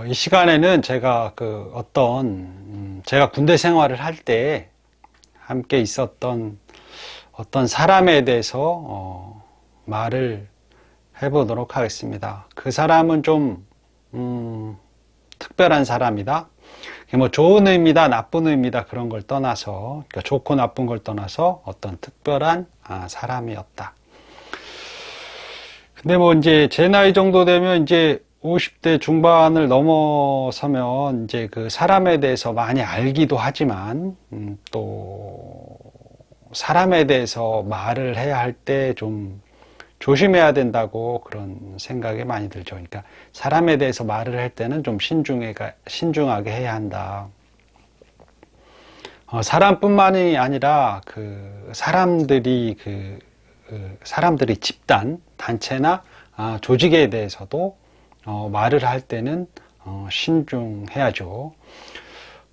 이 시간에는 제가 제가 군대 생활을 할 때 함께 있었던 어떤 사람에 대해서 말을 해보도록 하겠습니다. 그 사람은 좀 특별한 사람이다. 뭐 좋은 의미다, 나쁜 의미다 그런 걸 떠나서, 그러니까 좋고 나쁜 걸 떠나서 어떤 특별한 사람이었다. 근데 뭐 이제 제 나이 정도 되면 이제 50대 중반을 넘어서면 이제 그 사람에 대해서 많이 알기도 하지만 또 사람에 대해서 말을 해야 할 때 좀 조심해야 된다고 그런 생각이 많이 들죠. 그러니까 사람에 대해서 말을 할 때는 좀 신중하게 해야 한다. 사람뿐만이 아니라 사람들이 집단, 단체나 조직에 대해서도 말을 할 때는 신중해야죠.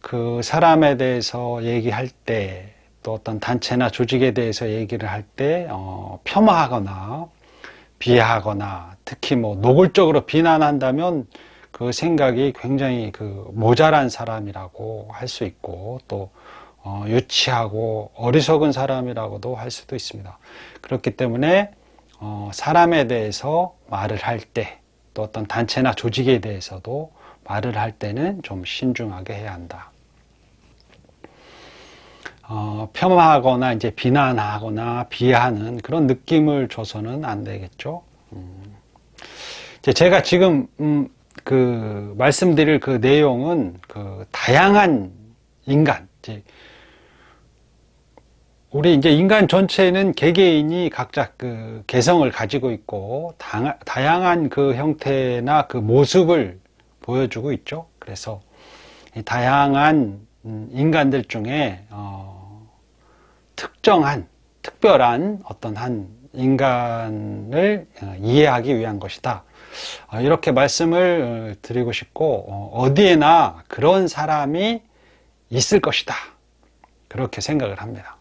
그 사람에 대해서 얘기할 때, 또 어떤 단체나 조직에 대해서 얘기를 할 때 폄하하거나 비하하거나 특히 뭐 노골적으로 비난한다면 그 생각이 굉장히 모자란 사람이라고 할 수 있고, 또 유치하고 어리석은 사람이라고도 할 수도 있습니다. 그렇기 때문에 사람에 대해서 말을 할 때, 또 어떤 단체나 조직에 대해서도 말을 할 때는 좀 신중하게 해야 한다. 폄하하거나 이제 비난하거나 비하하는 그런 느낌을 줘서는 안 되겠죠. 제가 지금 말씀드릴 그 내용은 다양한 인간, 우리 이제 인간 전체는 개개인이 각자 개성을 가지고 있고 다양한 형태나 모습을 보여주고 있죠. 그래서 이 다양한 인간들 중에 특별한 어떤 한 인간을 이해하기 위한 것이다. 이렇게 말씀을 드리고 싶고, 어디에나 그런 사람이 있을 것이다. 그렇게 생각을 합니다.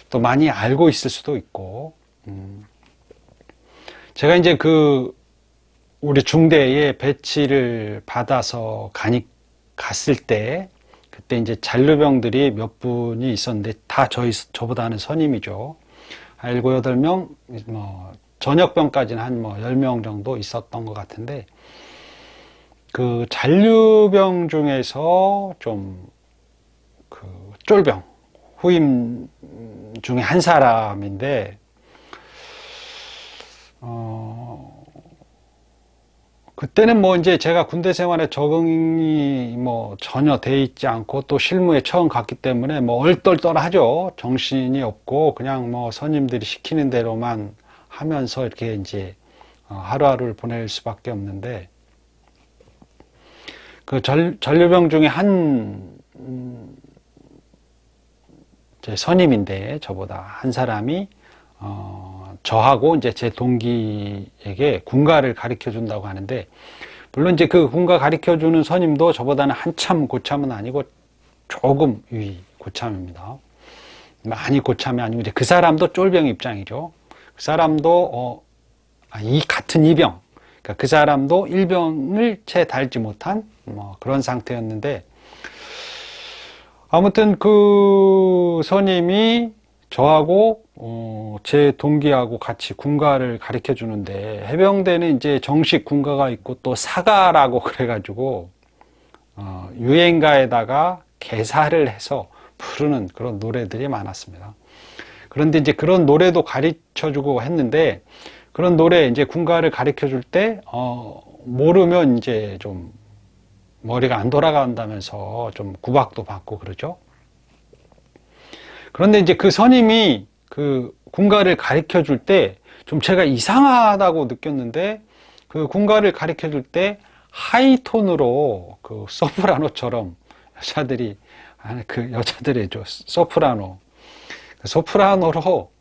또 많이 알고 있을 수도 있고, 제가 이제 우리 중대에 배치를 받아서 갔을 때, 그때 이제 잔류병들이 몇 분이 있었는데 다 저보다 아는 선임이죠. 7, 8명, 전역병까지는 한 10명 정도 있었던 것 같은데, 그 잔류병 중에서 좀 쫄병, 후임 중에 한 사람인데, 그때는 이제 제가 군대 생활에 적응이 전혀 돼 있지 않고 또 실무에 처음 갔기 때문에 얼떨떨하죠. 정신이 없고 그냥 선임들이 시키는 대로만 하면서 이렇게 이제 하루하루를 보낼 수밖에 없는데, 전류병 중에 한 제 선임인데 저보다 한 사람이 저하고 이제 제 동기에게 군가를 가르쳐 준다고 하는데, 물론 이제 군가 가르쳐 주는 선임도 저보다는 한참 고참은 아니고 조금 고참입니다. 많이 고참이 아니고 이제 그 사람도 쫄병 입장이죠. 그 사람도 같은 이병, 그러니까 그 사람도 일병을 채 달지 못한 그런 상태였는데, 아무튼 그 선임이 저하고 제 동기하고 같이 군가를 가르쳐 주는데, 해병대는 이제 정식 군가가 있고 또 사가라고 그래가지고 유행가에다가 개사를 해서 부르는 그런 노래들이 많았습니다. 그런데 이제 그런 노래도 가르쳐 주고 했는데, 그런 노래 이제 군가를 가르쳐 줄 때 모르면 이제 좀 머리가 안 돌아간다면서 좀 구박도 받고 그러죠. 그런데 이제 그 선임이 군가를 가르쳐 줄 때 좀 제가 이상하다고 느꼈는데, 군가를 가르쳐 줄 때 하이톤으로 소프라노처럼 여자들이죠. 소프라노로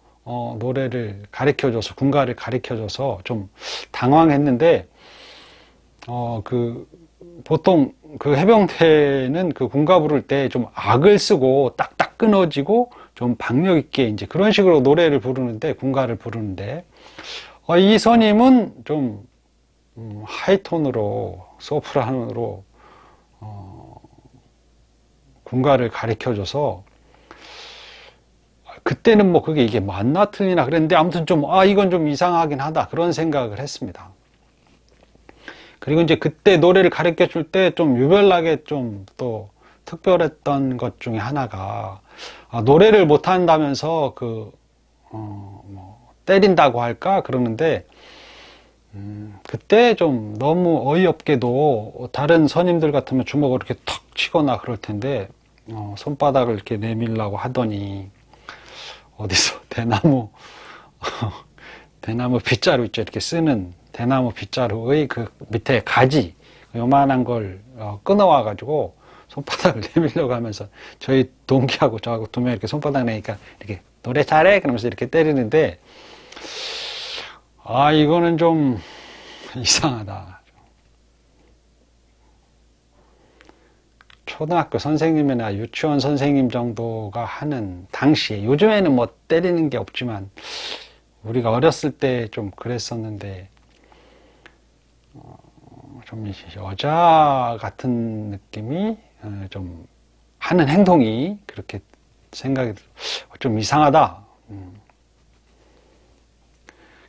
노래를 가르쳐줘서, 군가를 가르쳐줘서 좀 당황했는데, 보통 해병대는 군가 부를 때 좀 악을 쓰고 딱딱 끊어지고 좀 박력 있게 이제 그런 식으로 노래를 부르는데, 군가를 부르는데, 이 선임은 좀 하이톤으로, 소프라노로, 군가를 가르쳐줘서, 그때는 뭐 그게 이게 맞나 틀리나 그랬는데, 아무튼 좀, 이건 좀 이상하긴 하다. 그런 생각을 했습니다. 그리고 이제 그때 노래를 가르쳐 줄 때 좀 유별나게 좀 또 특별했던 것 중에 하나가, 노래를 못한다면서 때린다고 할까? 그러는데, 그때 좀 너무 어이없게도 다른 선임들 같으면 주먹을 이렇게 턱 치거나 그럴 텐데, 손바닥을 이렇게 내밀라고 하더니, 어디서 대나무 빗자루 있죠. 이렇게 쓰는 대나무 빗자루의 그 밑에 가지, 요만한 걸 끊어와가지고 손바닥을 내밀려고 하면서 저희 동기하고 저하고 두 명 이렇게 손바닥 내니까 이렇게 노래 잘해? 그러면서 이렇게 때리는데, 이거는 좀 이상하다. 초등학교 선생님이나 유치원 선생님 정도가 하는 당시에, 요즘에는 뭐 때리는 게 없지만 우리가 어렸을 때 좀 그랬었는데, 좀 여자 같은 느낌이 좀 하는 행동이 그렇게 생각이 좀 이상하다.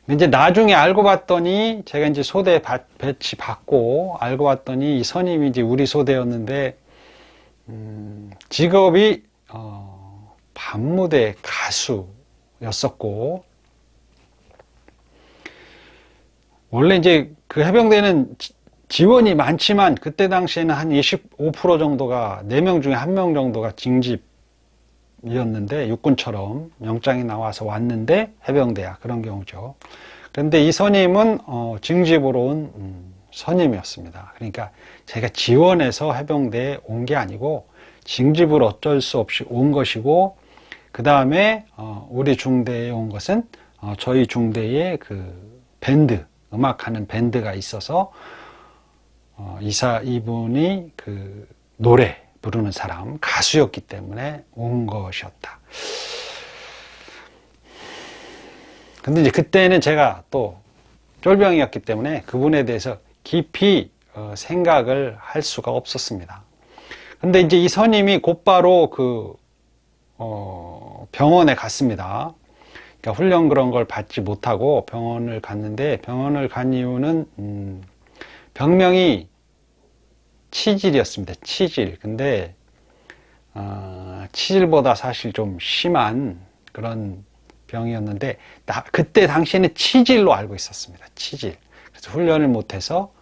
근데 이제 나중에 알고 봤더니, 제가 이제 소대 배치 받고 알고 봤더니 이 선임이 이제 우리 소대였는데, 직업이 밤무대 가수였었고, 원래 이제 그 해병대는 지원이 많지만 그때 당시에는 한 25% 정도가, 4명 중에 1명 정도가 징집이었는데, 육군처럼 영장이 나와서 왔는데 해병대야, 그런 경우죠. 그런데 이 선임은 징집으로 온 선임이었습니다. 그러니까 제가 지원해서 해병대에 온 게 아니고 징집으로 어쩔 수 없이 온 것이고, 그 다음에 우리 중대에 온 것은 저희 중대에 그 밴드, 음악하는 밴드가 있어서 이분이 그 노래 부르는 사람, 가수였기 때문에 온 것이었다. 근데 이제 그때는 제가 또 쫄병이었기 때문에 그분에 대해서 깊이 생각을 할 수가 없었습니다. 근데 이제 이 선임이 곧바로 병원에 갔습니다. 그러니까 훈련 그런 걸 받지 못하고 병원을 갔는데, 병원을 간 이유는 병명이 치질이었습니다. 치질. 근데 치질보다 사실 좀 심한 그런 병이었는데, 그때 당시에는 치질로 알고 있었습니다. 치질. 그래서 훈련을 못해서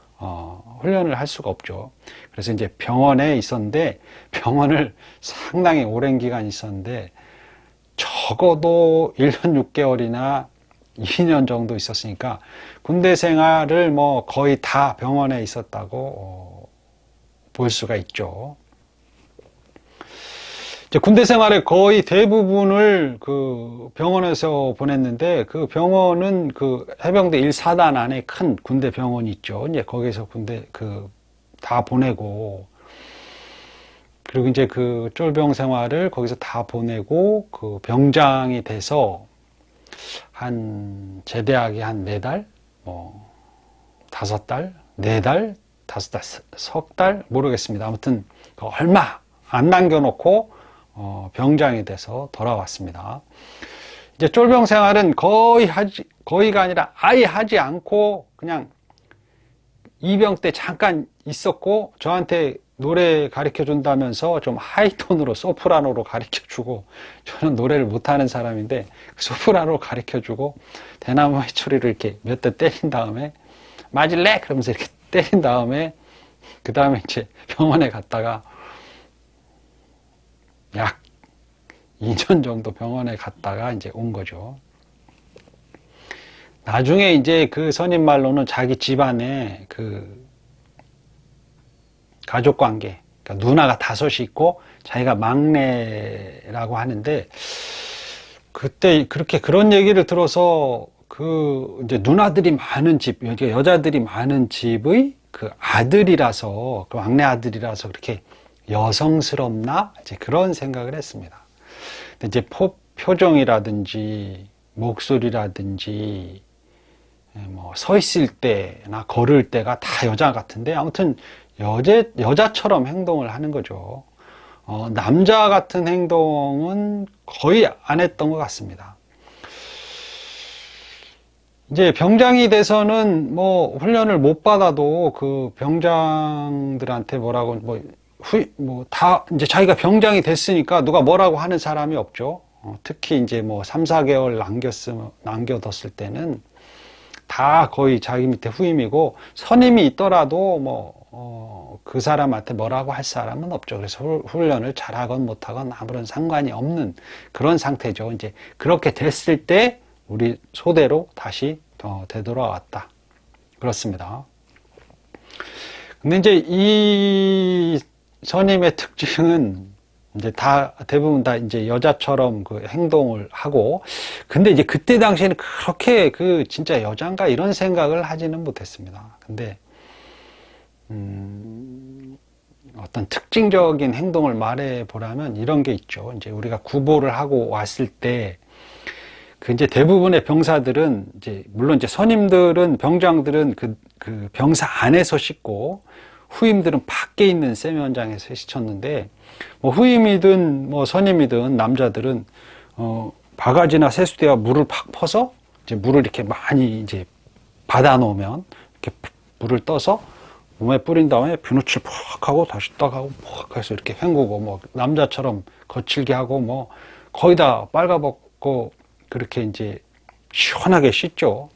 훈련을 할 수가 없죠. 그래서 이제 병원에 있었는데, 병원을 상당히 오랜 기간 있었는데, 적어도 1년 6개월이나 2년 정도 있었으니까 군대 생활을 뭐 거의 다 병원에 있었다고 볼 수가 있죠. 이제 군대 생활의 거의 대부분을 그 병원에서 보냈는데, 그 병원은 그 해병대 1사단 안에 큰 군대 병원이 있죠. 이제 거기서 군대 다 보내고, 그리고 이제 그 쫄병 생활을 거기서 다 보내고, 그 병장이 돼서 제대하기 한 4달? 5달? 4달? 5달? 석 달? 모르겠습니다. 아무튼 얼마 안 남겨놓고 병장이 돼서 돌아왔습니다. 이제 쫄병 생활은 거의가 아니라 아예 하지 않고 그냥 이병 때 잠깐 있었고, 저한테 노래 가르쳐 준다면서 좀 하이톤으로, 소프라노로 가르쳐 주고, 저는 노래를 못하는 사람인데 소프라노로 가르쳐 주고, 대나무 회초리를 이렇게 몇 대 때린 다음에 맞을래? 그러면서 이렇게 때린 다음에, 그 다음에 이제 병원에 갔다가 약 2년 정도 병원에 갔다가 이제 온 거죠. 나중에 이제 그 선임 말로는 자기 집안에 그 가족 관계, 그러니까 누나가 5이 있고 자기가 막내라고 하는데, 그때 그런 얘기를 들어서 이제 누나들이 많은 집, 여자들이 많은 집의 그 아들이라서, 그 막내 아들이라서 그렇게 여성스럽나? 이제 그런 생각을 했습니다. 근데 이제 표정이라든지 목소리라든지 뭐 서 있을 때나 걸을 때가 다 여자 같은데 아무튼 여자처럼 행동을 하는 거죠. 남자 같은 행동은 거의 안 했던 것 같습니다. 이제 병장이 돼서는 뭐 훈련을 못 받아도 그 병장들한테 뭐라고 다 이제 자기가 병장이 됐으니까 누가 뭐라고 하는 사람이 없죠. 특히 이제 뭐 3, 4개월 남겨뒀을 때는 다 거의 자기 밑에 후임이고 선임이 있더라도 그 사람한테 뭐라고 할 사람은 없죠. 그래서 훈련을 잘하건 못하건 아무런 상관이 없는 그런 상태죠. 이제 그렇게 됐을 때 우리 소대로 다시 되돌아왔다. 그렇습니다. 근데 이제 이 선임의 특징은 이제 대부분 다 이제 여자처럼 그 행동을 하고, 근데 이제 그때 당시에는 그렇게 진짜 여잔가 이런 생각을 하지는 못했습니다. 근데, 어떤 특징적인 행동을 말해 보라면 이런 게 있죠. 이제 우리가 구보를 하고 왔을 때, 이제 대부분의 병사들은 이제, 물론 이제 선임들은, 병장들은 그 병사 안에서 씻고, 후임들은 밖에 있는 세면장에서 씻었는데, 뭐 후임이든 뭐 선임이든 남자들은 바가지나 세수대와 물을 팍 퍼서 이제 물을 이렇게 많이 이제 받아 놓으면 이렇게 물을 떠서 몸에 뿌린 다음에 비누칠 푹 하고 다시 딱 하고 푹 해서 이렇게 헹구고 뭐 남자처럼 거칠게 하고 뭐 거의 다 빨가벗고 그렇게 이제 시원하게 씻죠.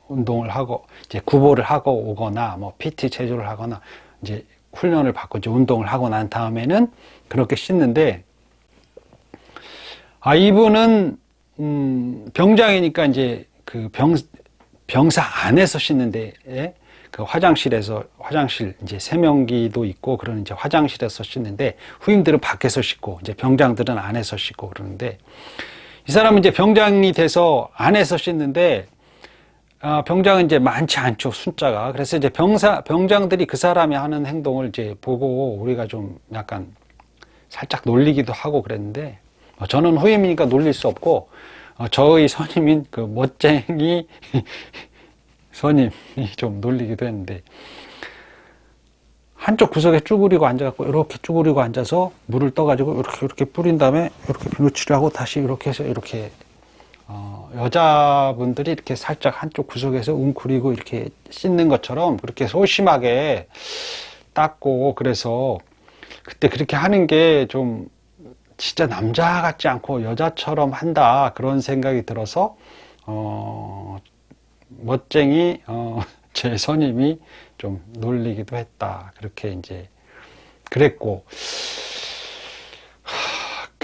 운동을 하고 이제 구보를 하고 오거나 뭐 PT 체조를 하거나 이제 훈련을 받고 이제 운동을 하고 난 다음에는 그렇게 씻는데, 이분은 병장이니까 이제 그 병사 안에서 씻는데, 그 화장실 이제 세면기도 있고 그런 이제 화장실에서 씻는데, 후임들은 밖에서 씻고 이제 병장들은 안에서 씻고 그러는데, 이 사람은 이제 병장이 돼서 안에서 씻는데, 병장은 이제 많지 않죠, 숫자가. 그래서 이제 병장들이 그 사람이 하는 행동을 이제 보고 우리가 좀 약간 살짝 놀리기도 하고 그랬는데, 저는 후임이니까 놀릴 수 없고, 저의 선임인 그 멋쟁이 선임이 좀 놀리기도 했는데, 한쪽 구석에 쭈그리고 앉아갖고, 이렇게 쭈그리고 앉아서 물을 떠가지고 이렇게 뿌린 다음에 이렇게 비누칠을 하고 다시 이렇게 해서 이렇게 여자분들이 이렇게 살짝 한쪽 구석에서 웅크리고 이렇게 씻는 것처럼 그렇게 소심하게 닦고, 그래서 그때 그렇게 하는 게 좀 진짜 남자 같지 않고 여자처럼 한다 그런 생각이 들어서 멋쟁이 제 선임이 좀 놀리기도 했다, 그렇게 이제 그랬고,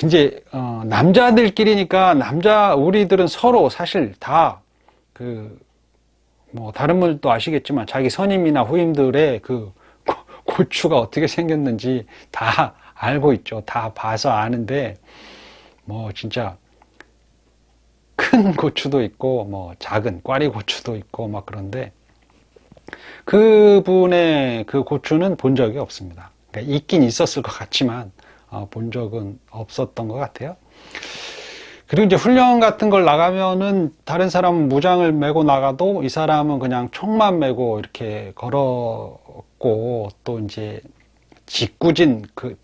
이제 남자들끼리니까 우리들은 서로 사실 다 뭐 다른 분들도 아시겠지만 자기 선임이나 후임들의 그 고추가 어떻게 생겼는지 다 알고 있죠. 다 봐서 아는데, 뭐 진짜 큰 고추도 있고 뭐 작은 꽈리 고추도 있고 막 그런데, 그분의 그 고추는 본 적이 없습니다. 그러니까 있긴 있었을 것 같지만 본 적은 없었던 것 같아요. 그리고 이제 훈련 같은 걸 나가면은 다른 사람은 무장을 메고 나가도 이 사람은 그냥 총만 메고 이렇게 걸었고, 또 이제 짓궂은 그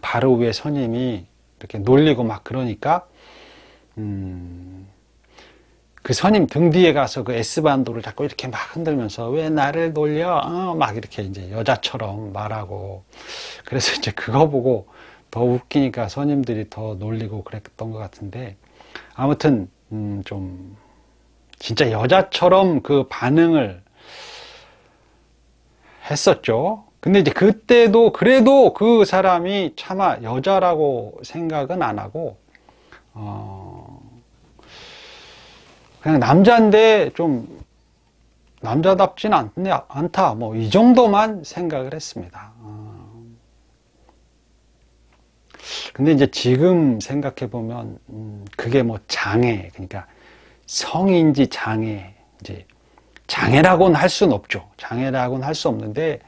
바로 위에 선임이 이렇게 놀리고 막 그러니까, 그 선임 등 뒤에 가서 그 S반도를 자꾸 이렇게 막 흔들면서 왜 나를 놀려? 막 이렇게 이제 여자처럼 말하고, 그래서 이제 그거 보고 더 웃기니까 선임들이 더 놀리고 그랬던 것 같은데, 아무튼 좀 진짜 여자처럼 그 반응을 했었죠. 근데 이제 그때도 그래도 그 사람이 차마 여자라고 생각은 안 하고 그냥 남자인데 좀 남자답진 않다, 뭐 이 정도만 생각을 했습니다. 근데 이제 지금 생각해 보면 그게 뭐 장애, 그러니까 성인지 장애, 이제 장애라고는 할 수는 없죠. 장애라고는 할 수 없는데,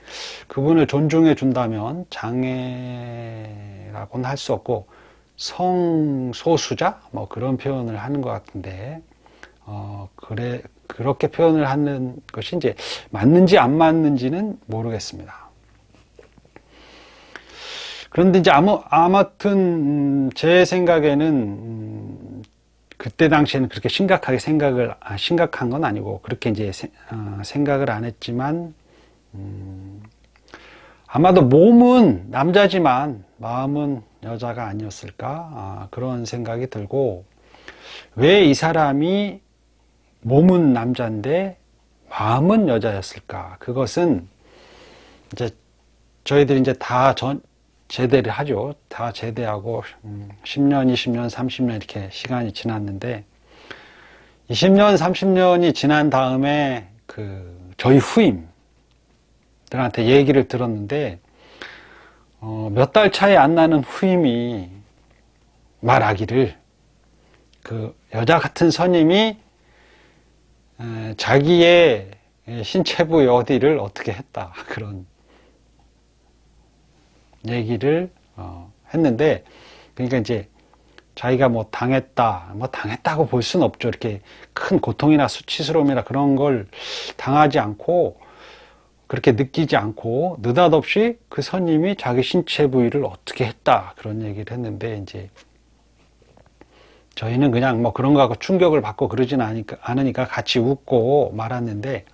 그분을 존중해 준다면 장애라고는 할 수 없고 성소수자 뭐 그런 표현을 하는 것 같은데, 그렇게 표현을 하는 것이 이제 맞는지 안 맞는지는 모르겠습니다. 그런데 이제 아무튼 제 생각에는 그때 당시에는 그렇게 심각하게 심각한 건 아니고 그렇게 이제 생각을 안 했지만 아마도 몸은 남자지만 마음은 여자가 아니었을까 그런 생각이 들고, 왜 이 사람이 몸은 남자인데 마음은 여자였을까? 그것은 이제 저희들이 이제 다 제대를 하죠. 다 제대하고 10년, 20년, 30년 이렇게 시간이 지났는데 20년, 30년이 지난 다음에 저희 후임들한테 얘기를 들었는데 몇 달 차이 안 나는 후임이 말하기를 여자 같은 선임이 자기의 신체부의 어디를 어떻게 했다, 그런 얘기를 했는데, 그러니까 이제 자기가 뭐 당했다고 볼 수는 없죠. 이렇게 큰 고통이나 수치스러움이나 그런 걸 당하지 않고 그렇게 느끼지 않고 느닷없이 그 선임이 자기 신체 부위를 어떻게 했다, 그런 얘기를 했는데, 이제 저희는 그냥 뭐 그런 거하고 충격을 받고 그러진 않으니까 같이 웃고 말았는데,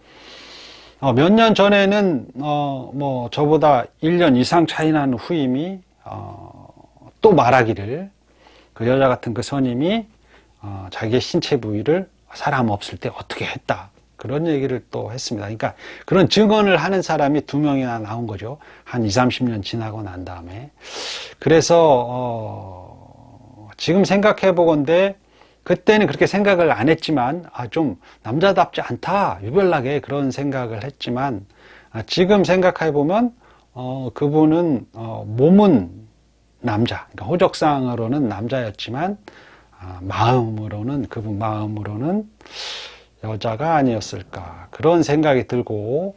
몇 년 전에는 뭐 저보다 1년 이상 차이 나는 후임이 또 말하기를 그 여자 같은 그 선임이 자기의 신체 부위를 사람 없을 때 어떻게 했다, 그런 얘기를 또 했습니다. 그러니까 그런 증언을 하는 사람이 2명이나 나온 거죠. 한 20, 30년 지나고 난 다음에. 그래서 지금 생각해 보건대 그때는 그렇게 생각을 안 했지만 좀 남자답지 않다, 유별나게 그런 생각을 했지만, 지금 생각해 보면 그분은 몸은 남자, 그러니까 호적상으로는 남자였지만 그분 마음으로는 여자가 아니었을까, 그런 생각이 들고,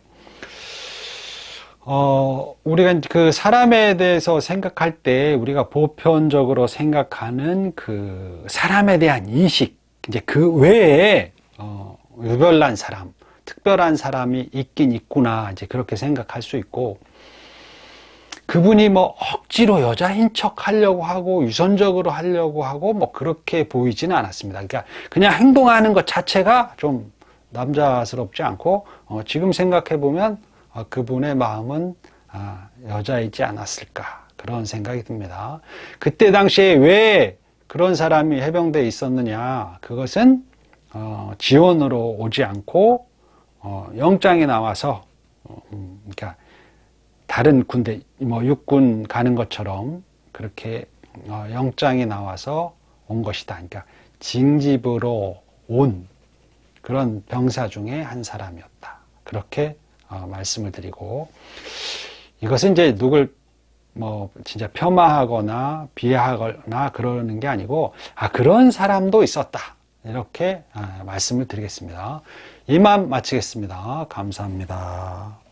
우리가 그 사람에 대해서 생각할 때 우리가 보편적으로 생각하는 그 사람에 대한 인식, 이제 그 외에 유별난 사람, 특별한 사람이 있긴 있구나, 이제 그렇게 생각할 수 있고, 그분이 뭐 억지로 여자인 척 하려고 하고 유선적으로 하려고 하고 뭐 그렇게 보이지는 않았습니다. 그러니까 그냥 행동하는 것 자체가 좀 남자스럽지 않고, 지금 생각해 보면 그분의 마음은 여자이지 않았을까, 그런 생각이 듭니다. 그때 당시에 왜 그런 사람이 해병대에 있었느냐, 그것은 지원으로 오지 않고 영장이 나와서 그러니까 다른 군대, 뭐 육군 가는 것처럼 그렇게 영장이 나와서 온 것이다. 그러니까 징집으로 온 그런 병사 중에 한 사람이었다, 그렇게 말씀을 드리고, 이것은 이제 누굴 뭐 진짜 폄하하거나 비하하거나 그러는 게 아니고 그런 사람도 있었다, 이렇게 말씀을 드리겠습니다. 이만 마치겠습니다. 감사합니다.